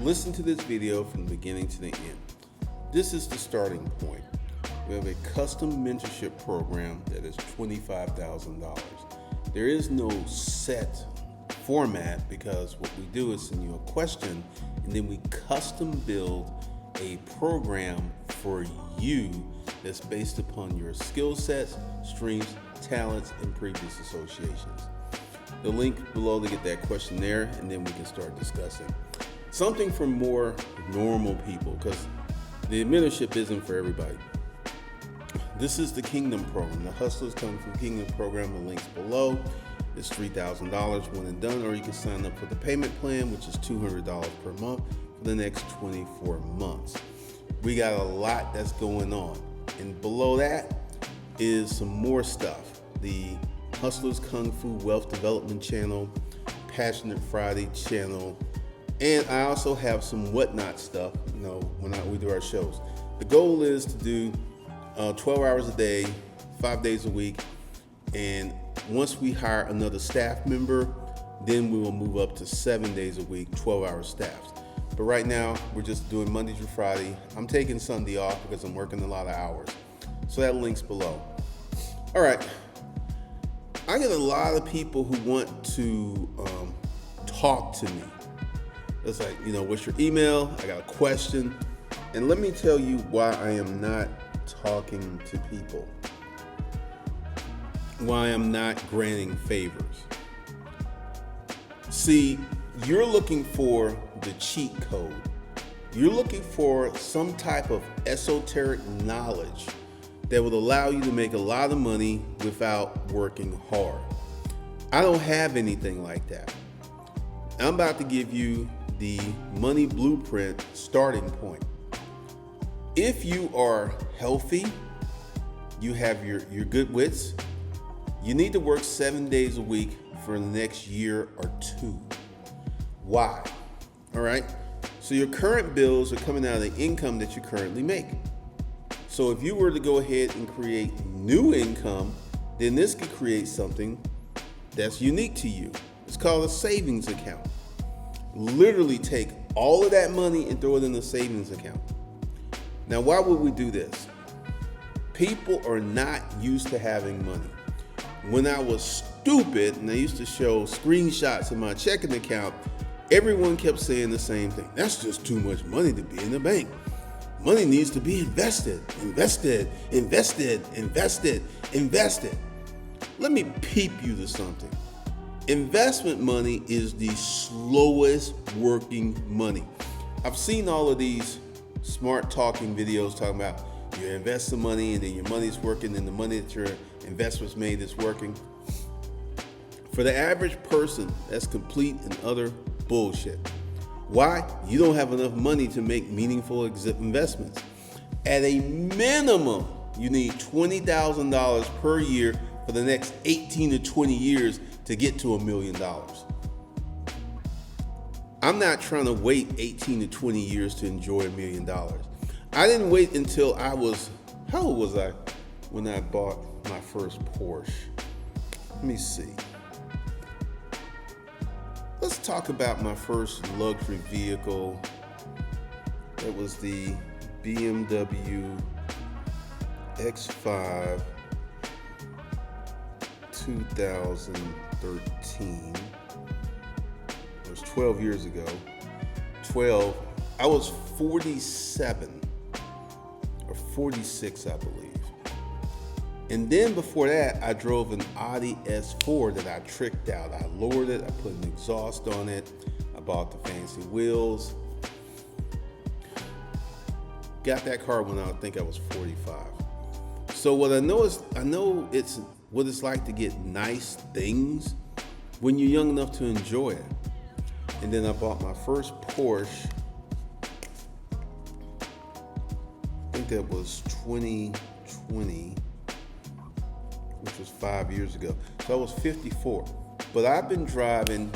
Listen to this video from the beginning to the end. This is the starting point. We have a custom mentorship program that is $25,000. There is no set format because what we do is send you a question and then we custom build a program for you that's based upon your skill sets, strengths, talents, and previous associations. The link below to get that questionnaire, and then we can start discussing. Something for more normal people, because the mentorship isn't for everybody. This is the Kingdom program, the Hustlers Kung Fu Kingdom program. The link's below. It's $3,000 when and done, or you can sign up for the payment plan, which is $200 per month for the next 24 months. We got a lot that's going on. And below that is some more stuff. The Hustlers Kung Fu Wealth Development channel, Passionate Friday channel, and I also have some whatnot stuff, when we do our shows. The goal is to do 12 hours a day, 5 days a week, and once we hire another staff member, then we will move up to 7 days a week, 12-hour staffs. But right now, we're just doing Monday through Friday. I'm taking Sunday off because I'm working a lot of hours. So that link's below. All right. I get a lot of people who want to talk to me. It's like, what's your email? I got a question. And let me tell you why I am not talking to people. Why I'm not granting favors. See, you're looking for the cheat code. You're looking for some type of esoteric knowledge that would allow you to make a lot of money without working hard. I don't have anything like that. I'm about to give you the money blueprint starting point. If you are healthy, you have your good wits, you need to work 7 days a week for the next year or two. Why? All right. So your current bills are coming out of the income that you currently make. So if you were to go ahead and create new income, then this could create something that's unique to you. It's called a savings account. Literally take all of that money and throw it in a savings account. Now, why would we do this? People are not used to having money. When I was stupid and I used to show screenshots of my checking account, everyone kept saying the same thing. That's just too much money to be in the bank. Money needs to be invested. Let me peep you to something. Investment money is the slowest working money. I've seen all of these smart talking videos talking about you invest some money and then your money's working and the money that your investments made is working. For the average person, that's complete and utter bullshit. Why? You don't have enough money to make meaningful investments. At a minimum, you need $20,000 per year for the next 18 to 20 years to get to $1 million. I'm not trying to wait 18 to 20 years to enjoy $1 million. I didn't wait until how old was I when I bought my first Porsche? Let me see. Let's talk about my first luxury vehicle. It was the BMW X5 2013. It was 12 years ago. I was 47 or 46, I believe. And then before that, I drove an Audi S4 that I tricked out. I lowered it, I put an exhaust on it, I bought the fancy wheels. Got that car when I think I was 45. So what I know it's what it's like to get nice things when you're young enough to enjoy it. And then I bought my first Porsche. I think that was 2020. Which was 5 years ago. So I was 54. But I've been driving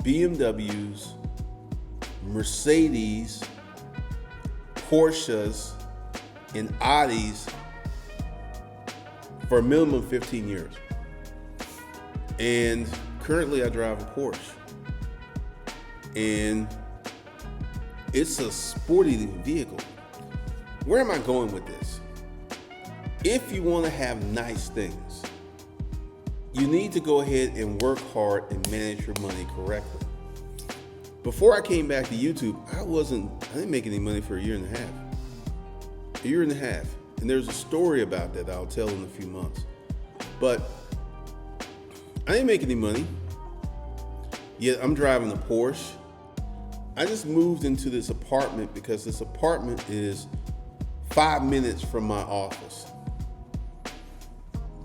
BMWs, Mercedes, Porsches, and Audis for a minimum of 15 years. And currently I drive a Porsche. And It's a sporty vehicle. Where am I going with this? If you want to have nice things, you need to go ahead and work hard and manage your money correctly. Before I came back to YouTube, I didn't make any money for a year and a half. A year and a half. And there's a story about that I'll tell in a few months. But I didn't make any money. Yet I'm driving a Porsche. I just moved into this apartment because this apartment is 5 minutes from my office.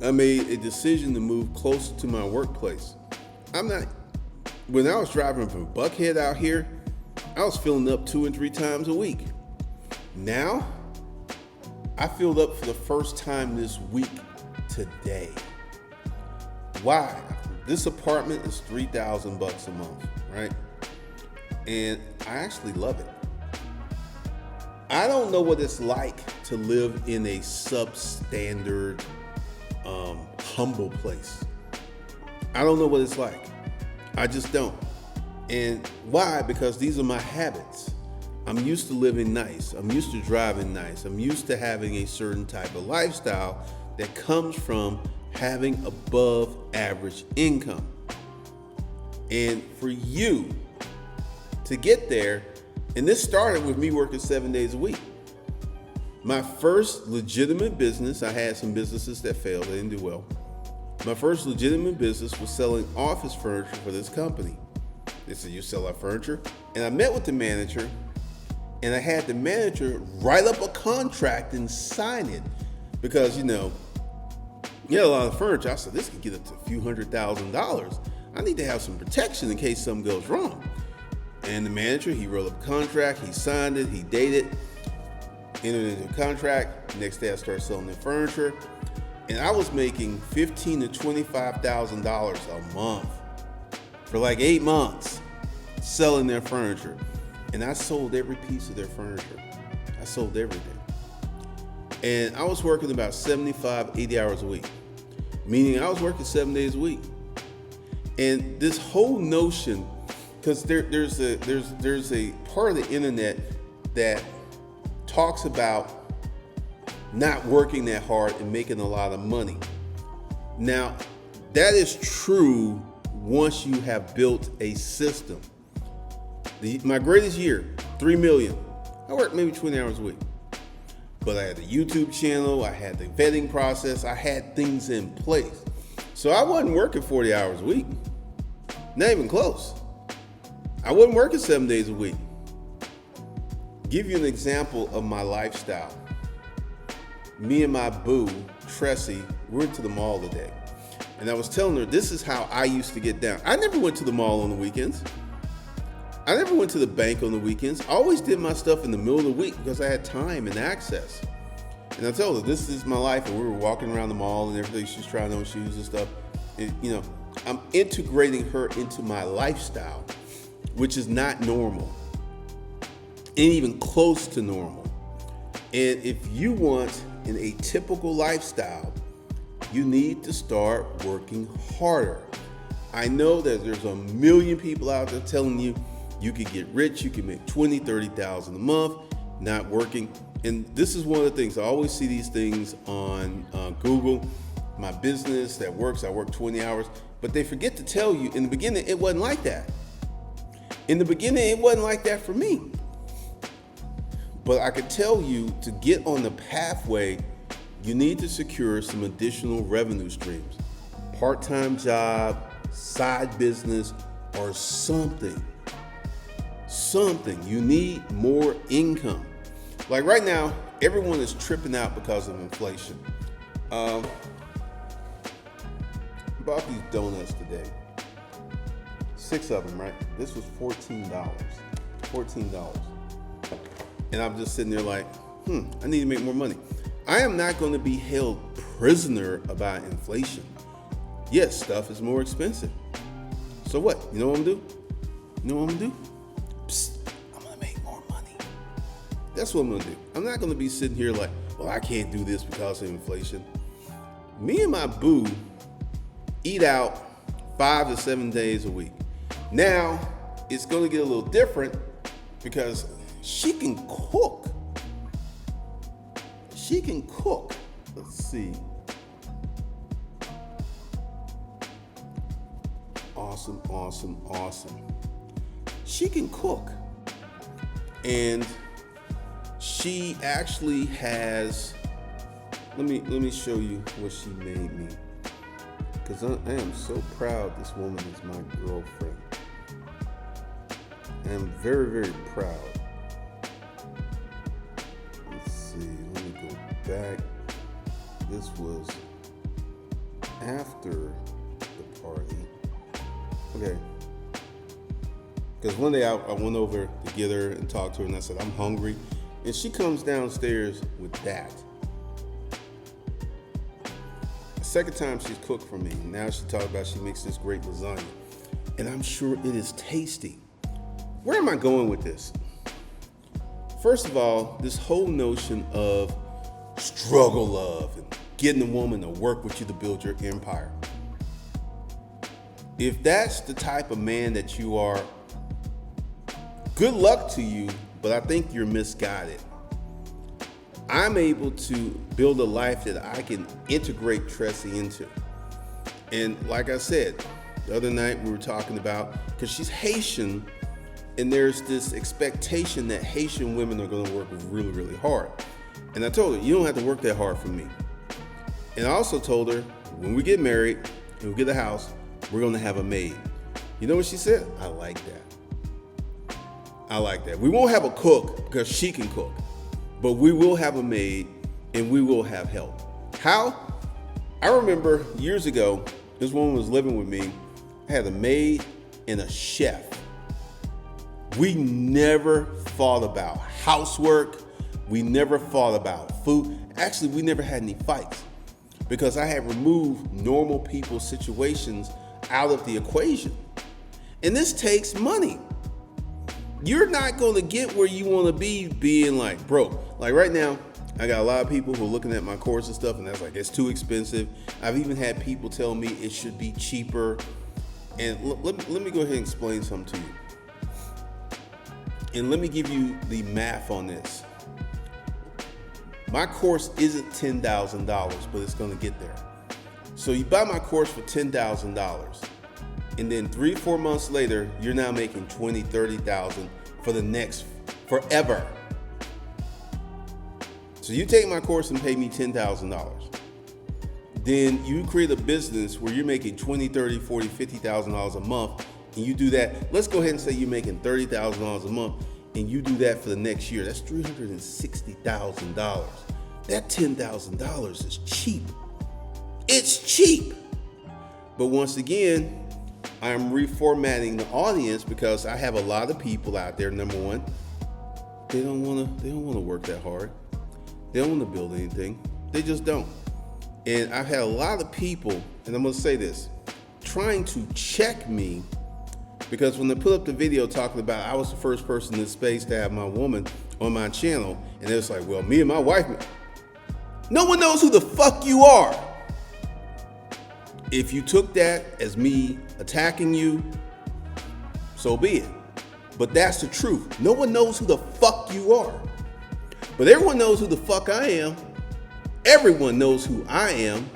I made a decision to move closer to my workplace. When I was driving from Buckhead out here, I was filling up 2 and 3 times a week. Now, I filled up for the first time this week today. Why? This apartment is $3,000 a month, right? And I actually love it. I don't know what it's like to live in a substandard, humble place. I don't know what it's like. I just don't. And why? Because these are my habits. I'm used to living nice. I'm used to driving nice. I'm used to having a certain type of lifestyle that comes from having above average income. And for you to get there, and this started with me working 7 days a week. My first legitimate business, I had some businesses that failed, they didn't do well. My first legitimate business was selling office furniture for this company. They said, "You sell our furniture?" And I met with the manager, and I had the manager write up a contract and sign it. Because, you had a lot of furniture. I said, this could get up to a few $100,000. I need to have some protection in case something goes wrong. And the manager, he wrote up a contract, he signed it, he dated, entered into a contract. Next day I started selling the furniture. And I was making $15,000 to $25,000 a month for like 8 months selling their furniture. And I sold every piece of their furniture. I sold everything. And I was working about 75, 80 hours a week, meaning I was working 7 days a week. And this whole notion, because there's a part of the internet that talks about not working that hard and making a lot of money. Now, that is true once you have built a system. My greatest year, 3 million. I worked maybe 20 hours a week. But I had the YouTube channel, I had the vetting process, I had things in place. So I wasn't working 40 hours a week. Not even close. I wasn't working 7 days a week. Give you an example of my lifestyle. Me and my boo, Tressie, we went to the mall today. And I was telling her, this is how I used to get down. I never went to the mall on the weekends. I never went to the bank on the weekends. I always did my stuff in the middle of the week because I had time and access. And I told her, this is my life. And we were walking around the mall and everything. She's trying on shoes and stuff. And, I'm integrating her into my lifestyle, which is not normal. Ain't even close to normal. And if you want an atypical lifestyle, you need to start working harder. I know that there's a million people out there telling you you could get rich, you can make $20,000, $30,000 a month, not working. And this is one of the things, I always see these things on Google. My business that works, I work 20 hours, but they forget to tell you in the beginning, it wasn't like that. In the beginning, it wasn't like that for me. But I could tell you to get on the pathway, you need to secure some additional revenue streams. Part-time job, side business, or something. You need more income. Like right now, everyone is tripping out because of inflation. Bought these donuts today. 6 of them, right? This was $14. And I'm just sitting there like, I need to make more money. I am not going to be held prisoner about inflation. Yes, stuff is more expensive. So what? You know what I'm gonna do? Psst, I'm gonna make more money. That's what I'm gonna do. I'm not gonna be sitting here like, well, I can't do this because of inflation. Me and my boo eat out 5 to 7 days a week. Now, it's gonna get a little different because she can cook. She can cook. Let's see. Awesome, awesome, awesome. She can cook. And she actually has, let me show you what she made me. Because I am so proud this woman is my girlfriend. I am very, very proud. Let's see, let me go back. This was after the party. Okay. Because one day I went over to get her and talk to her, and I said, I'm hungry. And she comes downstairs with that. The second time she's cooked for me. Now she talked about she makes this great lasagna. And I'm sure it is tasty. Where am I going with this? First of all, this whole notion of struggle love and getting a woman to work with you to build your empire. If that's the type of man that you are, good luck to you, but I think you're misguided. I'm able to build a life that I can integrate Tressie into. And like I said, the other night we were talking about, because she's Haitian, and there's this expectation that Haitian women are going to work really, really hard. And I told her, you don't have to work that hard for me. And I also told her, when we get married and we get a house, we're going to have a maid. You know what she said? I like that. I like that. We won't have a cook because she can cook, but we will have a maid and we will have help. How? I remember years ago, this woman was living with me. I had a maid and a chef. We never thought about housework. We never thought about food. Actually, we never had any fights because I had removed normal people's situations out of the equation. And this takes money. You're not going to get where you want to be being like broke. Like right now, I got a lot of people who are looking at my course and stuff, and that's like, it's too expensive. I've even had people tell me it should be cheaper. And let me go ahead and explain something to you. And let me give you the math on this. My course isn't $10,000, but it's going to get there. So you buy my course for $10,000, and then 3-4 months later, you're now making $20,000-$30,000 for the next forever. So you take my course and pay me $10,000. Then you create a business where you're making $20,000, $30,000, $40,000, $50,000 a month, and you do that. Let's go ahead and say you're making $30,000 a month, and you do that for the next year. That's $360,000. That $10,000 is cheap. It's cheap. But once again, I'm reformatting the audience because I have a lot of people out there. Number one, they don't want to work that hard. They don't want to build anything. They just don't. And I've had a lot of people, and I'm going to say this, trying to check me, because when they put up the video talking about I was the first person in this space to have my woman on my channel, and it's like, well, me and my wife, no one knows who the fuck you are. If you took that as me attacking you, so be it. But that's the truth. No one knows who the fuck you are. But everyone knows who the fuck I am. Everyone knows who I am.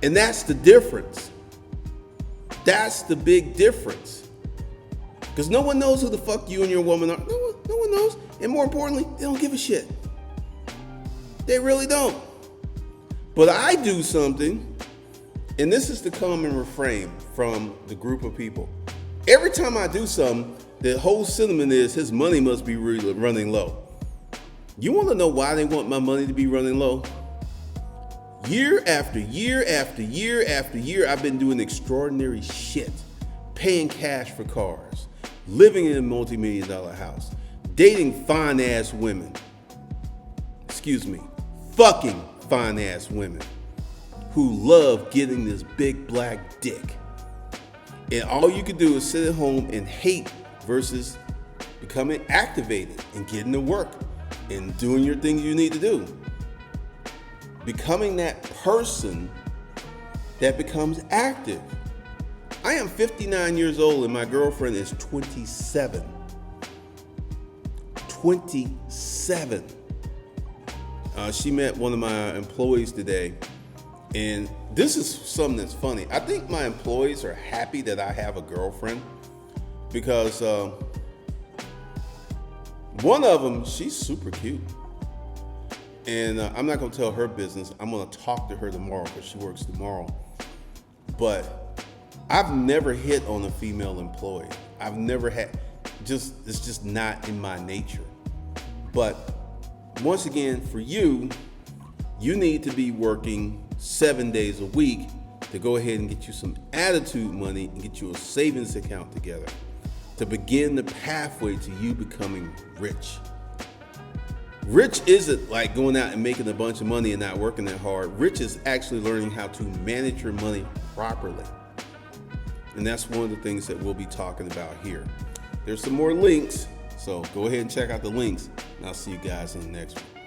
And that's the difference. That's the big difference. Because no one knows who the fuck you and your woman are. No one knows. And more importantly, they don't give a shit. They really don't. But I do something, and this is the common refrain from the group of people. Every time I do something, the whole sentiment is his money must be really running low. You want to know why they want my money to be running low? Year after year after year after year, I've been doing extraordinary shit. Paying cash for cars, living in a multi-million-dollar house, dating fine-ass women. Fucking fine-ass women who love getting this big black dick. And all you can do is sit at home and hate versus becoming activated and getting to work and doing your things you need to do. Becoming that person that becomes active. I am 59 years old and my girlfriend is 27. 27. She met one of my employees today, and this is something that's funny. I think my employees are happy that I have a girlfriend because one of them, she's super cute. And I'm not going to tell her business. I'm going to talk to her tomorrow because she works tomorrow. But I've never hit on a female employee. I've never had, it's just not in my nature. But once again, for you, you need to be working 7 days a week to go ahead and get you some attitude money and get you a savings account together to begin the pathway to you becoming rich. Rich isn't like going out and making a bunch of money and not working that hard. Rich is actually learning how to manage your money properly. And that's one of the things that we'll be talking about here. There's some more links, so go ahead and check out the links, and I'll see you guys in the next one.